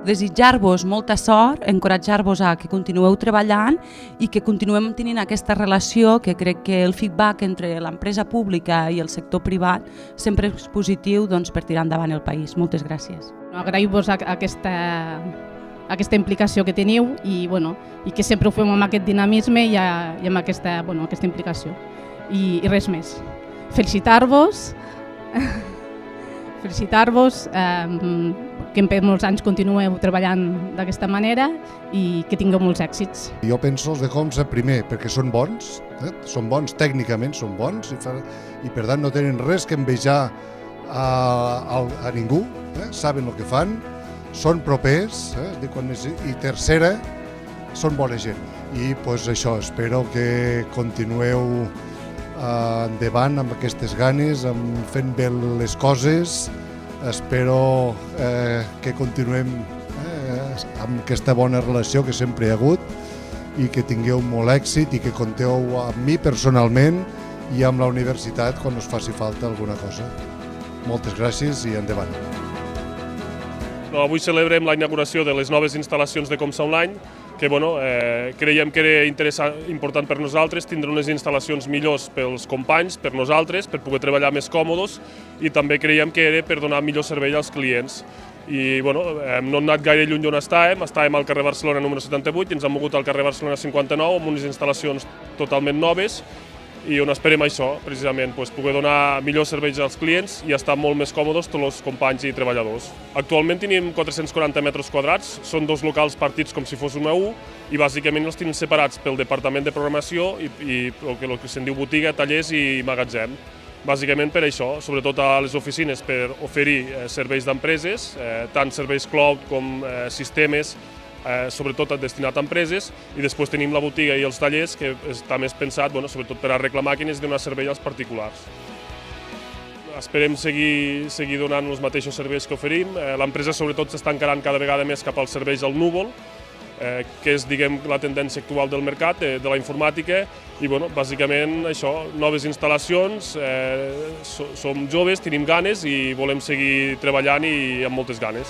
desitjar-vos molta sort, encoratjar-vos a que continueu treballant i que continuem tenint aquesta relació, que crec que el feedback entre l'empresa pública i el sector privat sempre és positiu per tirar endavant el país. Moltes gràcies. Agraïu-vos aquesta implicació que teniu i que sempre ho fem amb aquest dinamisme i amb aquesta implicació. I res més. Felicitar-vos, que per molts anys continueu treballant d'aquesta manera i que tingueu molts èxits. Jo penso els de Comsa primer perquè són bons, tècnicament són bons i per tant no tenen res que envejar a ningú, saben el que fan, són propers i tercera, són bona gent. I això, espero que continueu endavant amb aquestes ganes, fent bé les coses. Espero que continuem amb aquesta bona relació que sempre hi ha hagut i que tingueu molt èxit i que compteu amb mi personalment i amb la universitat quan us faci falta alguna cosa. Moltes gràcies i endavant. Avui celebrem la inauguració de les noves instal·lacions de Comsa Online, que creiem que era important per nosaltres tindre unes instal·lacions millors pels companys, per nosaltres, per poder treballar més còmodes i també creiem que era per donar millor servei als clients. I no hem anat gaire lluny d'on estàvem al carrer Barcelona número 78 i ens hem mogut al carrer Barcelona 59 amb unes instal·lacions totalment noves i on esperem això, precisament, poder donar millors serveis als clients i estar molt més còmodes tots els companys i treballadors. Actualment tenim 440 metres quadrats, són dos locals partits com si fos una U i bàsicament els tenim separats pel departament de programació i el que se'n diu botiga, tallers i magatzem. Bàsicament per això, sobretot a les oficines per oferir serveis d'empreses, tant serveis cloud com sistemes, sobretot destinat a empreses, i després tenim la botiga i els tallers que està més pensat sobretot per arreglar màquines i donar servei als particulars. Esperem seguir donant els mateixos serveis que oferim. L'empresa sobretot s'està encarant cada vegada més cap als serveis al núvol, que és la tendència actual del mercat, de la informàtica, i bàsicament això, noves instal·lacions, som joves, tenim ganes i volem seguir treballant i amb moltes ganes.